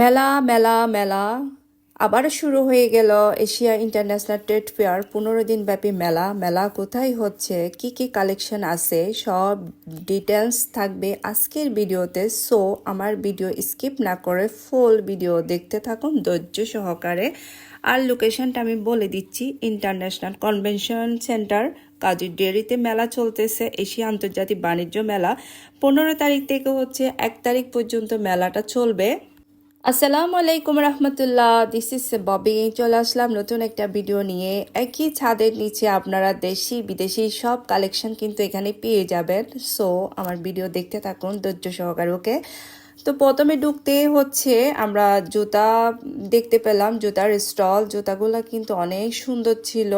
মেলা মেলা মেলা আবার শুরু হয়ে গেল এশিয়া ইন্টারন্যাশনাল ট্রেড ফেয়ার 15 দিন ব্যাপী মেলা মেলা কোথায় হচ্ছে কি কি কালেকশন আছে সব ডিটেলস থাকবে আজকের ভিডিওতে। সো আমার ভিডিও স্কিপ না করে ফুল ভিডিও দেখতে থাকুন ধৈর্য সহকারে। আর লোকেশনটা আমি বলে দিচ্ছি, ইন্টারন্যাশনাল কনভেনশন সেন্টার কাজী ডেরিতে মেলা চলতেছে। এশিয়া আন্তর্জাতিক বাণিজ্য মেলা 15 তারিখ থেকে হচ্ছে 1 তারিখ পর্যন্ত মেলাটা চলবে। আসসালামু আলাইকুম রহমতুল্লাহ, দিস ইজ ববি। চলে আসলাম নতুন একটা ভিডিও নিয়ে। একই ছাদের নিচে আপনারা দেশি বিদেশি সব কালেকশন কিন্তু এখানে পেয়ে যাবেন। সো আমার ভিডিও দেখতে থাকুন ধৈর্য সহকারে, ওকে? তো প্রথমে ঢুকতে হচ্ছে আমরা জুতা দেখতে পেলাম, জুতার স্টল। জুতাগুলো কিন্তু অনেক সুন্দর ছিল,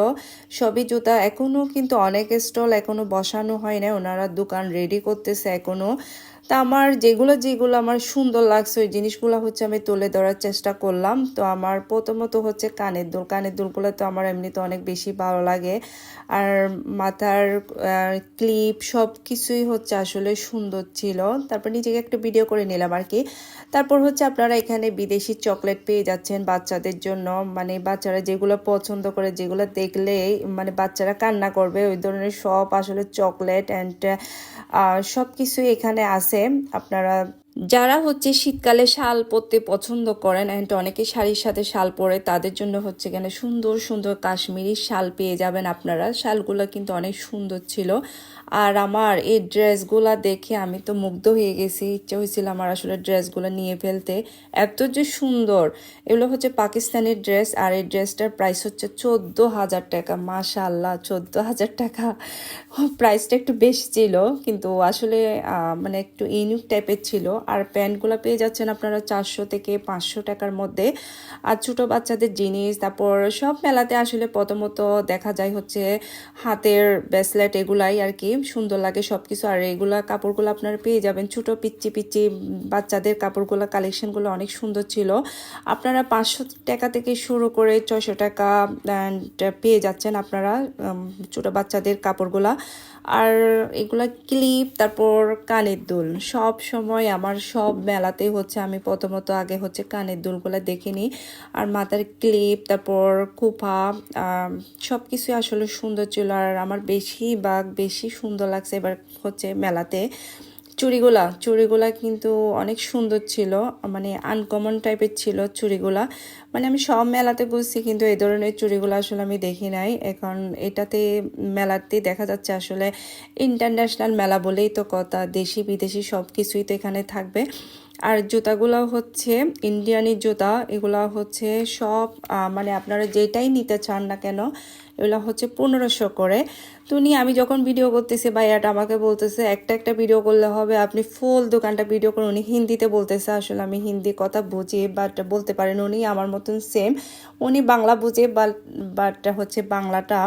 সবই জুতা। এখনো কিন্তু অনেক স্টল এখনো বসানো হয় না, ওনারা দোকান রেডি করতেছে এখনো। তা আমার যেগুলো আমার সুন্দর লাগছে ওই জিনিসগুলো হচ্ছে আমি তুলে ধরার চেষ্টা করলাম। তো আমার প্রথমত হচ্ছে কানের দুলগুলো তো আমার এমনিতে অনেক বেশি ভালো লাগে। আর মাথার ক্লিপ সব কিছুই হচ্ছে আসলে সুন্দর ছিল। তারপর নিজেকে একটা ভিডিও করে নিলাম আর কি। তারপর হচ্ছে আপনারা এখানে বিদেশি চকলেট পেয়ে যাচ্ছেন বাচ্চাদের জন্য, মানে বাচ্চারা যেগুলো পছন্দ করে, যেগুলো দেখলে মানে বাচ্চারা কান্না করবে ওই ধরনের সব আসলে চকলেট অ্যান্ড সব কিছুই এখানে আছে। আপনারা যারা হচ্ছে শীতকালে শাল পরতে পছন্দ করেন অ্যান্ড অনেকে শাড়ির সাথে শাল পরে, তাদের জন্য হচ্ছে এখানে সুন্দর সুন্দর কাশ্মীরি শাল পেয়ে যাবেন আপনারা। শালগুলো কিন্তু অনেক সুন্দর ছিল। আর আমার এই ড্রেসগুলা দেখে আমি তো মুগ্ধ হয়ে গেছি, ইচ্ছে হয়েছিল আমার আসলে ড্রেসগুলো নিয়ে ফেলতে, এত যে সুন্দর। এগুলো হচ্ছে পাকিস্তানি ড্রেস আর এই ড্রেসটার প্রাইস হচ্ছে 14,000 টাকা। মাশাআল্লাহ, 14,000 টাকা প্রাইসটা একটু বেশি ছিল, কিন্তু আসলে মানে একটু ইউনিক টাইপের ছিল। আর প্যান্টগুলো পেয়ে যাচ্ছেন আপনারা 400 থেকে 500 টাকার মধ্যে। আর ছোটো বাচ্চাদের জিনিস, তারপর সব মেলাতে আসলে প্রথমত দেখা যায় হচ্ছে হাতের ব্রেসলেট, এগুলাই আর কি সুন্দর লাগে সব কিছু। আর এগুলা কাপড়গুলো আপনারা পেয়ে যাবেন ছোটো পিচ্চি পিচ্চি বাচ্চাদের কাপড়গুলো, কালেকশনগুলো অনেক সুন্দর ছিল। আপনারা 500 টাকা থেকে শুরু করে 600 টাকা পেয়ে যাচ্ছেন আপনারা ছোটো বাচ্চাদের কাপড়গুলা। আর এগুলা ক্লিপ, তারপর কানের দুল, সব সময় আমার সব মেলাতে হচ্ছে আমি প্রথমত আগে হচ্ছে কানের দুলগুলো দেখে নিই। আর মাথার ক্লিপ, তারপর খোপা, সব কিছুই আসলে সুন্দর ছিল। আর আমার বেশি সুন্দর লাগছে এবার হচ্ছে মেলাতে চুড়িগুলা কিন্তু অনেক সুন্দর ছিল, মানে আনকমন টাইপের ছিল চুড়িগুলা। মানে আমি সব মেলাতে বুঝছি কিন্তু এই ধরনের চুড়িগুলো আসলে আমি দেখি নাই। এখন এটাতে মেলাতে দেখা যাচ্ছে আসলে ইন্টারন্যাশনাল মেলা বলেই তো কথা, দেশি বিদেশি সব কিছুই তো এখানে থাকবে। আর জুতাগুলো হচ্ছে ইন্ডিয়ানি জুতা, এগুলা হচ্ছে সব মানে আপনারা যেটাই নিতে চান না কেন এগুলো হচ্ছে 1500 করে। তো আমি যখন ভিডিও করতেছি ভাইয়াটা আমাকে বলতেছে একটা একটা ভিডিও করলে হবে, আপনি ফুল দোকানটা ভিডিও করুন। উনি হিন্দিতে বলতেছে, আসলে আমি হিন্দি কথা বুঝি বাট বলতে পারেন, উনি আমার মতন সেম। উনি বাংলা বুঝে বাট হচ্ছে বাংলাটা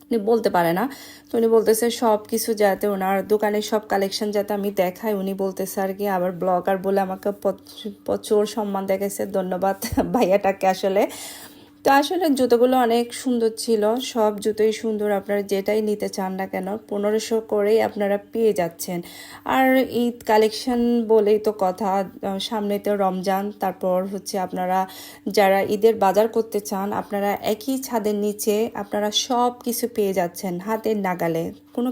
উনি বলতে পারে না। তো উনি বলতেছে সব কিছু যাতে ওনার দোকানের সব কালেকশন যাতে আমি দেখাই, উনি বলতেছে আর কি। আবার ব্লগার বলে আমাকে প্রচুর সম্মান দেখাইছে, ধন্যবাদ ভাইয়াটাকে আসলে। তো আসলে জুতোগুলো অনেক সুন্দর ছিল, সব জুতোই সুন্দর, আপনারা যেটাই নিতে চান না কেন 1500 করেই আপনারা পেয়ে যাচ্ছেন। আর ঈদ কালেকশন বলেই তো কথা, সামনে তো রমজান, তারপর হচ্ছে আপনারা যারা ঈদের বাজার করতে চান আপনারা একই ছাদের নিচে আপনারা সব কিছু পেয়ে যাচ্ছেন হাতের নাগালে, কোনো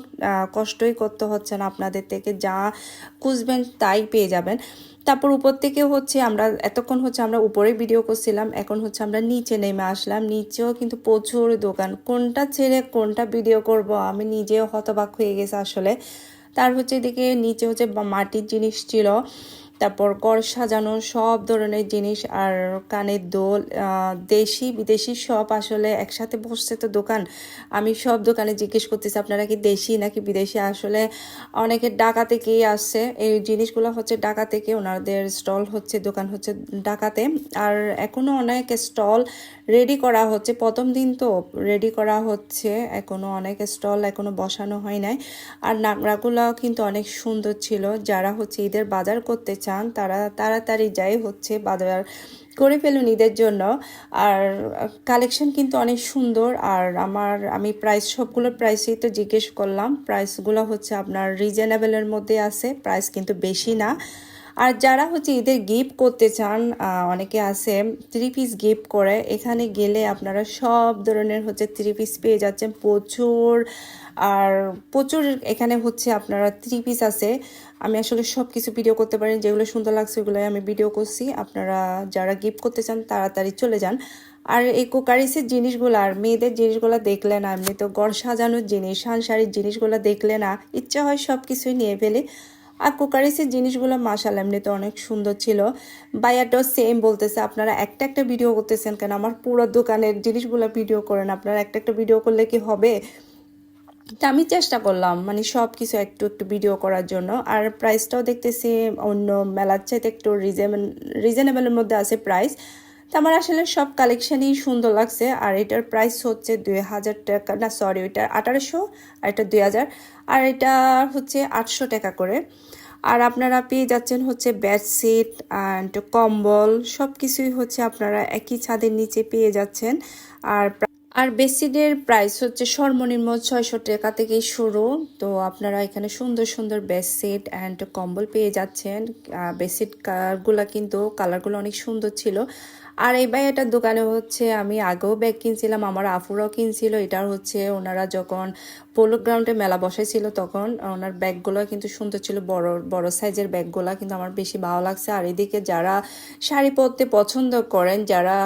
কষ্টই করতে হচ্ছে না আপনাদের, থেকে যা খুঁজবেন তাই পেয়ে যাবেন। তারপর উপর থেকে হচ্ছে আমরা এতক্ষণ হচ্ছে আমরা উপরে ভিডিও করছিলাম, এখন হচ্ছে আমরা নিচে নেমে আসলাম। নিচেও কিন্তু প্রচুর দোকান, কোনটা ছেড়ে কোনটা ভিডিও করব আমি নিজেও হতবাক হয়ে গেছে আসলে। তার হচ্ছে এদিকে নিচে হচ্ছে মাটির জিনিস ছিল, তারপর ঘর সাজানো সব ধরনের জিনিস, আর কানের দোল, দেশি বিদেশি সব আসলে একসাথে বসছে তো দোকান। আমি সব দোকানে জিজ্ঞেস করতেছি আপনারা কি দেশি নাকি বিদেশি, আসলে অনেকে ঢাকা থেকেই আসছে এই জিনিসগুলো হচ্ছে ঢাকা থেকে, ওনাদের স্টল হচ্ছে দোকান হচ্ছে ঢাকাতে। আর এখনো অনেক স্টল রেডি করা হচ্ছে, প্রথম দিন তো রেডি করা হচ্ছে, এখনো অনেক স্টল এখনো বসানো হয় নাই। আর নাগরাগুলাও কিন্তু অনেক সুন্দর ছিল, যারা হচ্ছে ঈদের বাজার করতে চান তারা তাড়াতাড়ি যাই হচ্ছে বাজার করে ফেলুন ঈদের জন্য। আর কালেকশন কিন্তু অনেক সুন্দর। আর আমি সবগুলোর প্রাইসই তো জিজ্ঞেস করলাম, প্রাইসগুলো হচ্ছে আপনার রিজনেবলের মধ্যে আছে, প্রাইস কিন্তু বেশি না। আর যারা হচ্ছে ঈদের গিফট করতে চান, অনেকে আছে 3 পিস গিফট করে, এখানে গেলে আপনারা সব ধরনের হচ্ছে 3 পিস পেয়ে যাচ্ছেন প্রচুর। আর প্রচুর এখানে হচ্ছে আপনারা 3 পিস আছে। আমি আসলে সব কিছু ভিডিও করতে পারি, যেগুলো সুন্দর লাগছে ওগুলোই আমি ভিডিও করছি। আপনারা যারা গিফট করতে চান তাড়াতাড়ি চলে যান। আর এই কোকারিসের জিনিসগুলো আর মেয়েদের জিনিসগুলো দেখলে না, এমনি তো ঘর সাজানোর জিনিস, সাংসারিক জিনিসগুলো দেখলে না ইচ্ছা হয় সব কিছুই নিয়ে ফেলি। আর কোকারিসের জিনিসগুলো মাশাআল্লাহ এমনিতে অনেক সুন্দর ছিল। বাইয়াটাও সেম বলতেছে, আপনারা একটা একটা ভিডিও করতেছেন কেন, আমার পুরো দোকানের জিনিসগুলো ভিডিও করেন, আপনারা একটা একটা ভিডিও করলে কি হবে। তা আমি চেষ্টা করলাম মানে সব কিছু একটু একটু ভিডিও করার জন্য। আর প্রাইসটাও দেখতেছি অন্য মেলার চাইতে একটু রিজনেবলের মধ্যে আছে প্রাইস। তো আমার আসলে সব কালেকশনই সুন্দর লাগছে। আর এটার প্রাইস হচ্ছে 2000 টাকা, না সরি, ওইটা 1800 আর এটা 2000, আর এটা হচ্ছে 800 টাকা করে। আর আপনারা পেয়ে যাচ্ছেন হচ্ছে বেডশিট অ্যান্ড কম্বল, সব কিছুই হচ্ছে আপনারা একই ছাদের নিচে পেয়ে যাচ্ছেন। আর বেডশিটের প্রাইস হচ্ছে সর্বনিম্ন 600 টাকা থেকেই শুরু। তো আপনারা এখানে সুন্দর সুন্দর বেডশিট অ্যান্ড কম্বল পেয়ে যাচ্ছেন। বেডশিট কালারগুলো কিন্তু কালারগুলো অনেক সুন্দর ছিল। আর এই ভাইয়াটার দোকানে হচ্ছে আমি আগেও ব্যাগ কিনছিলাম, আমার আফুরাও কিনছিল। এটার হচ্ছে ওনারা যখন পোলো গ্রাউন্ডে মেলা বসাইছিল তখন ওনার ব্যাগগুলো কিন্তু সুন্দর ছিল, বড় বড় সাইজের ব্যাগগুলো কিন্তু আমার বেশি ভালো লাগছে। আর এদিকে যারা শাড়ি পরতে পছন্দ করেন, যারা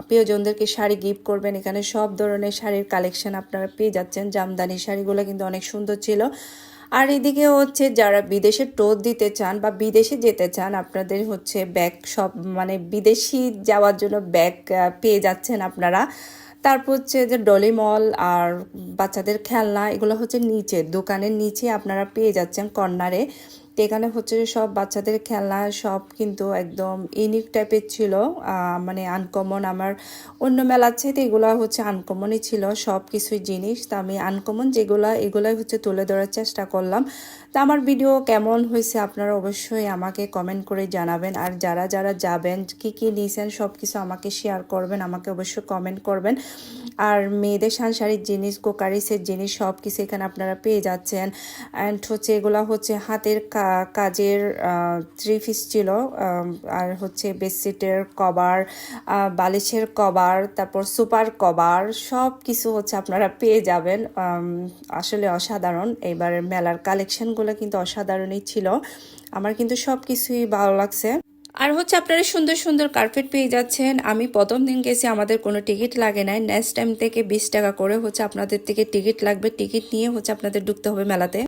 প্রিয়জনদেরকে শাড়ি গিফট করবেন, এখানে সব ধরনের শাড়ির কালেকশন আপনারা পেয়ে যাচ্ছেন। জামদানি শাড়িগুলো কিন্তু অনেক সুন্দর ছিল। আর এদিকে হচ্ছে যারা বিদেশে ট্যুর দিতে চান বা বিদেশে যেতে চান, আপনাদের হচ্ছে ব্যাগ সব মানে বিদেশি যাওয়ার জন্য ব্যাগ পেয়ে যাচ্ছেন আপনারা। তারপর হচ্ছে যে ডলি মল আর বাচ্চাদের খেলনা, এগুলো হচ্ছে নিচে দোকানের নিচে আপনারা পেয়ে যাচ্ছেন কর্নারে। তো এখানে হচ্ছে যে সব বাচ্চাদের খেলনা সব কিন্তু একদম ইউনিক টাইপের ছিল, মানে আনকমন। আমার অন্য মেলার চাইতে এগুলো হচ্ছে আনকমনই ছিল সব কিছুই জিনিস। তা আমি আনকমন যেগুলো এগুলাই হচ্ছে তুলে ধরার চেষ্টা করলাম। তা আমার ভিডিও কেমন হয়েছে আপনারা অবশ্যই আমাকে কমেন্ট করে জানাবেন। আর যারা যারা যাবেন কি কি নিয়েছেন সব কিছু আমাকে শেয়ার করবেন, আমাকে অবশ্যই কমেন্ট করবেন। আর মেয়েদের সাংসারিক জিনিস, কোকারিসের জিনিস সব কিছু এখানে আপনারা পেয়ে যাচ্ছেন। অ্যান্ড হচ্ছে এগুলো হচ্ছে হাতের কাজের 3 পিস ছিল। আর হচ্ছে বেডশিটের কভার, বালিশের কভার, তারপর সুপার কভার, সব কিছু হচ্ছে আপনারা পেয়ে যাবেন। আসলে অসাধারণ, এবারের মেলার কালেকশনগুলো কিন্তু অসাধারণই ছিল। আমার কিন্তু সব কিছুই ভালো লাগছে। আর হচ্ছে আপনারা সুন্দর সুন্দর কার্পেট পেয়ে যাচ্ছেন। আমি প্রথম দিন গেছি, আমাদের কোনো টিকিট লাগে নাই। নেক্সট টাইম থেকে 20 টাকা করে হচ্ছে আপনাদের থেকে টিকিট লাগবে, টিকিট নিয়ে হচ্ছে আপনাদের ঢুকতে হবে মেলাতে।